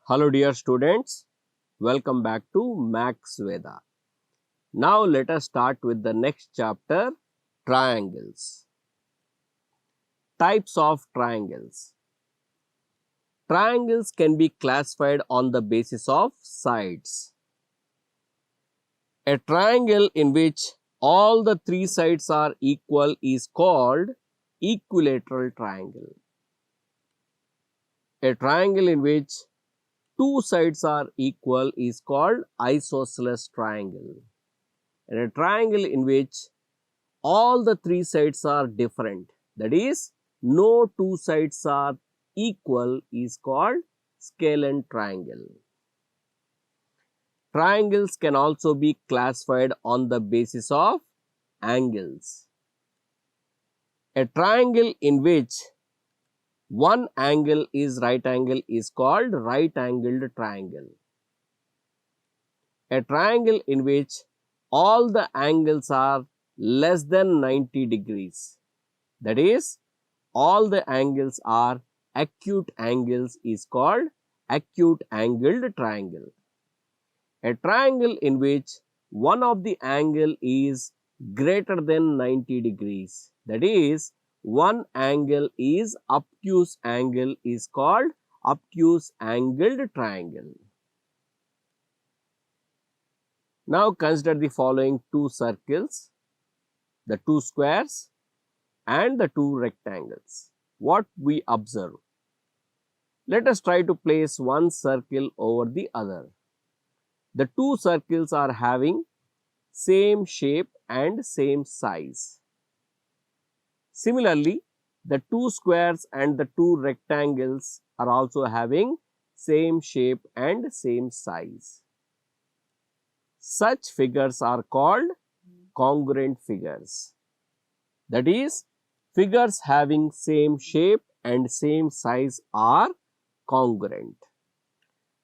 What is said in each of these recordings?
Hello dear students, welcome back to Macsveda. Now let us start with the next chapter, triangles. Types of triangles. Triangles can be classified on the basis of sides. A triangle in which all the three sides are equal is called equilateral triangle. A triangle in which two sides are equal is called isosceles triangle. And a triangle in which all the three sides are different, that is, no two sides are equal, is called scalene triangle. Triangles can also be classified on the basis of angles. A triangle in which one angle is right angle is called right angled triangle. A triangle in which all the angles are less than 90 degrees, that is, all the angles are acute angles, is called acute angled triangle. A triangle in which one of the angle is greater than 90 degrees, that is, one angle is obtuse angle, is called obtuse angled triangle. Now consider the following two circles, the two squares and the two rectangles. What we observe? Let us try to place one circle over the other. The two circles are having same shape and same size. Similarly, the two squares and the two rectangles are also having same shape and same size. Such figures are called congruent figures. That is, figures having same shape and same size are congruent.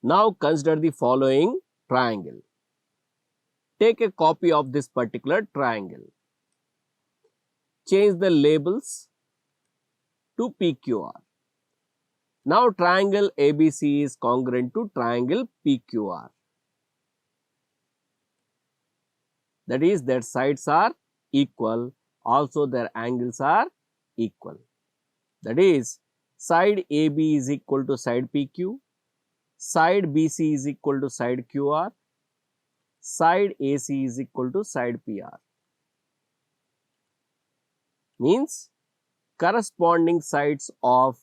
Now consider the following triangle. Take a copy of this particular triangle. Change the labels to PQR. Now triangle ABC is congruent to triangle PQR. That is, their sides are equal, also their angles are equal. That is, side AB is equal to side PQ, side BC is equal to side QR, side AC is equal to side PR. Means corresponding sides of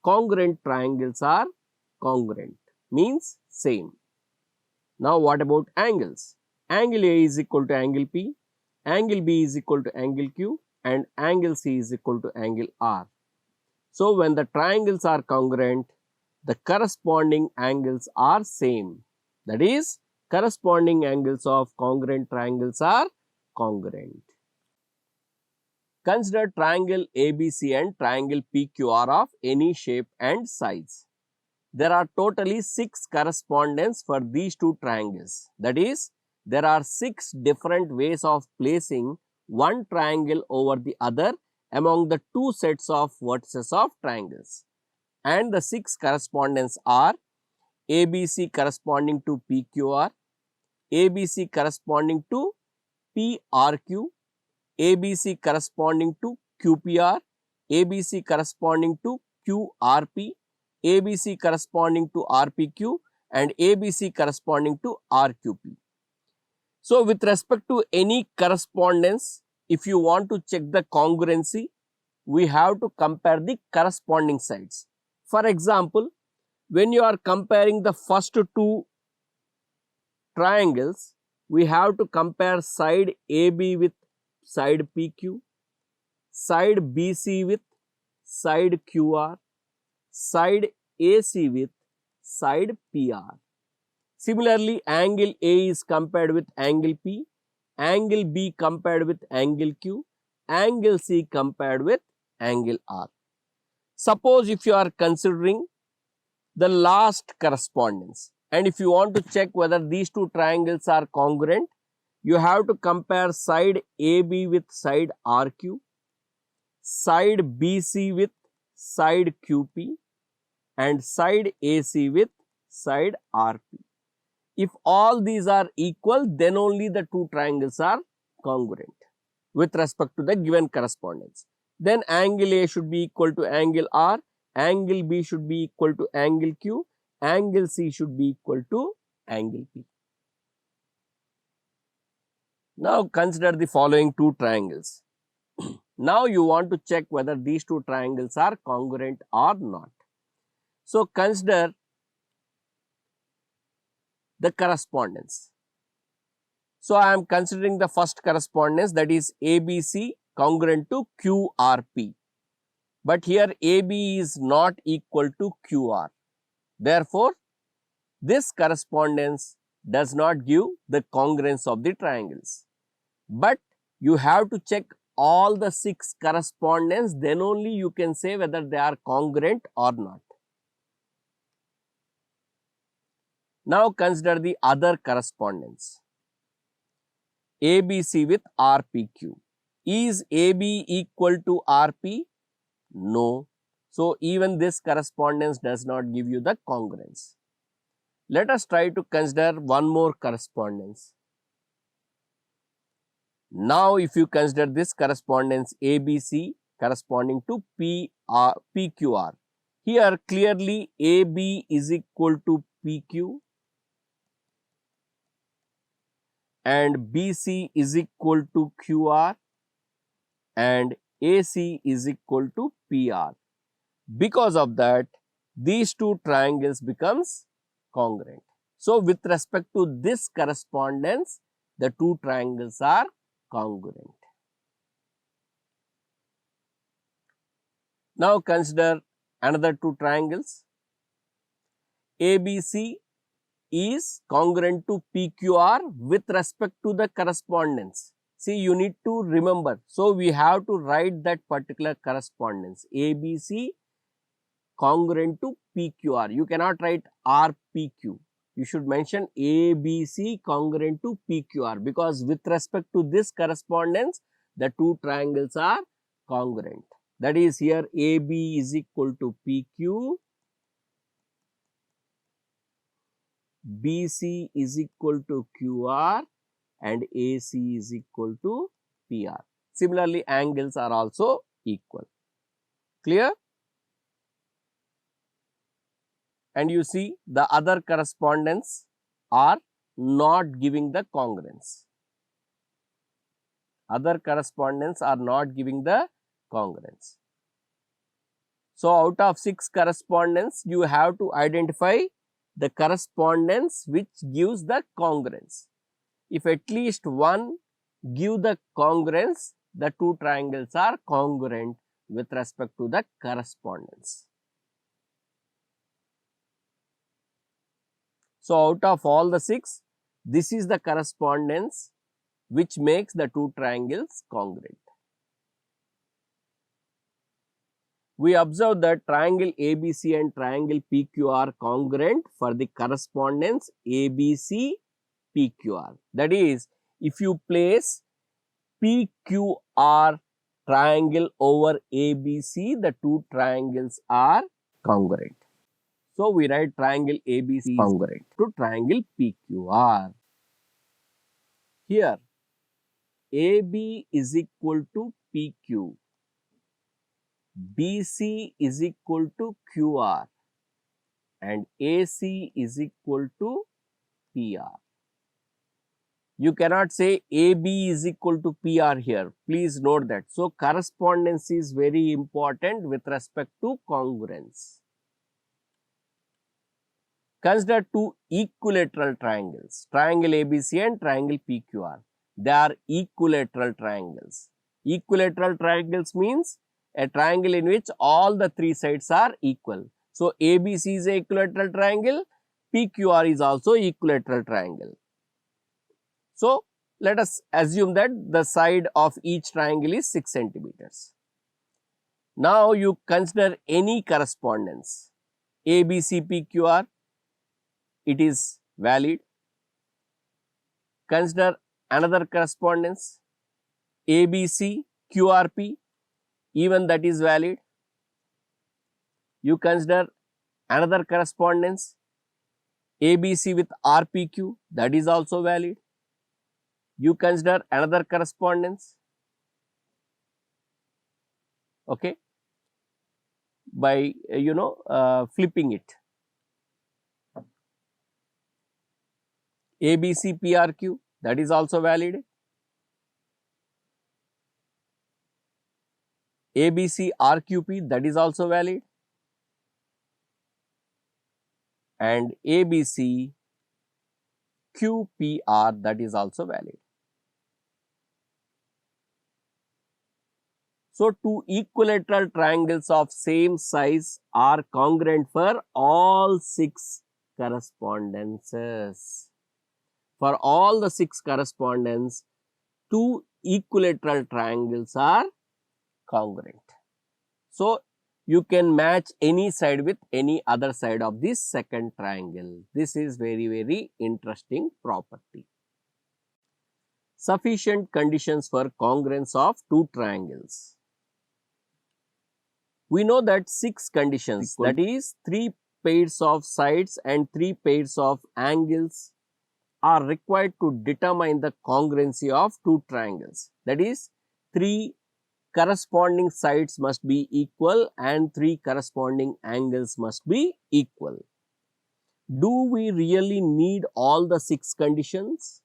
congruent triangles are congruent, means same. Now what about angles? Angle A is equal to angle P, angle B is equal to angle Q, and angle C is equal to angle R. So when the triangles are congruent, the corresponding angles are same. That is, corresponding angles of congruent triangles are congruent. Consider triangle ABC and triangle PQR of any shape and size. There are totally 6 correspondents for these two triangles. That is, there are 6 different ways of placing one triangle over the other among the two sets of vertices of triangles. And the 6 correspondents are ABC corresponding to PQR, ABC corresponding to PRQ, ABC corresponding to QPR, ABC corresponding to QRP, ABC corresponding to RPQ, and ABC corresponding to RQP. So, with respect to any correspondence, if you want to check the congruency, we have to compare the corresponding sides. For example, when you are comparing the first two triangles, we have to compare side AB with side PQ, side BC with side QR, side AC with side PR. Similarly, angle A is compared with angle P, angle B compared with angle Q, angle C compared with angle R. Suppose if you are considering the last correspondence, and if you want to check whether these two triangles are congruent, you have to compare side AB with side RQ, side BC with side QP, and side AC with side RP. If all these are equal, then only the two triangles are congruent with respect to the given correspondence. Then angle A should be equal to angle R, angle B should be equal to angle Q, angle C should be equal to angle P. Now consider the following two triangles. Now you want to check whether these two triangles are congruent or not. So consider the correspondence. So I am considering the first correspondence, that is ABC congruent to QRP. But here AB is not equal to QR. Therefore, this correspondence does not give the congruence of the triangles. But you have to check all the 6 correspondence, then only you can say whether they are congruent or not. Now consider the other correspondence, ABC with RPQ. Is AB equal to RP? No. So even this correspondence does not give you the congruence. Let us try to consider one more correspondence. Now if you consider this correspondence ABC corresponding to PQR, here clearly AB is equal to PQ and BC is equal to QR and AC is equal to PR. Because of that, these two triangles becomes congruent. So with respect to this correspondence, the two triangles are congruent. Now consider another two triangles. ABC is congruent to PQR with respect to the correspondence. See, you need to remember. So we have to write that particular correspondence, ABC congruent to PQR. You cannot write RPQ. You should mention ABC congruent to PQR, because with respect to this correspondence, the two triangles are congruent. That is, here AB is equal to PQ, BC is equal to QR and AC is equal to PR. Similarly, angles are also equal. Clear? And you see the other correspondence are not giving the congruence. Other correspondence are not giving the congruence. So out of 6 correspondence, you have to identify the correspondence which gives the congruence. If at least one give the congruence, the two triangles are congruent with respect to the correspondence. So out of all the 6, this is the correspondence which makes the two triangles congruent. We observe that triangle ABC and triangle PQ are congruent for the correspondence ABC PQR. That is, if you place PQR triangle over ABC, the two triangles are congruent. So we write triangle ABC is congruent to triangle PQR. Here AB is equal to PQ, BC is equal to QR and AC is equal to PR. You cannot say AB is equal to PR here. Please note that. So correspondence is very important with respect to congruence. Consider two equilateral triangles, triangle ABC and triangle PQR. They are equilateral triangles. Equilateral triangles means a triangle in which all the 3 sides are equal. So ABC is an equilateral triangle, PQR is also equilateral triangle. So let us assume that the side of each triangle is 6 centimeters. Now you consider any correspondence, ABC PQR, it is valid. Consider another correspondence, ABC QRP, even that is valid. You consider another correspondence, ABC with RPQ, that is also valid. You consider another correspondence, okay, by flipping it. ABCPRQ, that is also valid. ABCRQP, that is also valid. And ABCQPR, that is also valid. So, two equilateral triangles of same size are congruent for all 6 correspondences. For all the 6 correspondence, 2 equilateral triangles are congruent. So, you can match any side with any other side of this second triangle. This is very interesting property. Sufficient conditions for congruence of 2 triangles. We know that 6 conditions, that is 3 pairs of sides and 3 pairs of angles are required to determine the congruency of 2 triangles. That is 3 corresponding sides must be equal and 3 corresponding angles must be equal. Do we really need all the 6 conditions?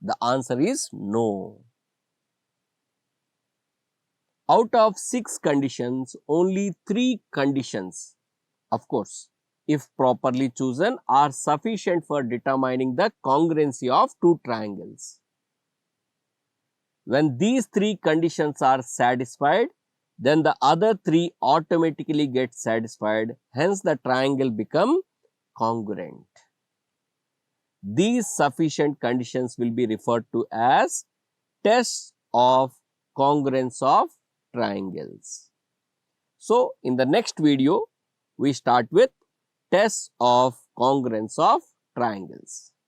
The answer is no. Out of 6 conditions, only 3 conditions, of course, if properly chosen, are sufficient for determining the congruency of 2 triangles. When these 3 conditions are satisfied, then the other 3 automatically get satisfied, hence the triangle become congruent. These sufficient conditions will be referred to as tests of congruence of triangles. So, in the next video, we start with tests of congruence of triangles.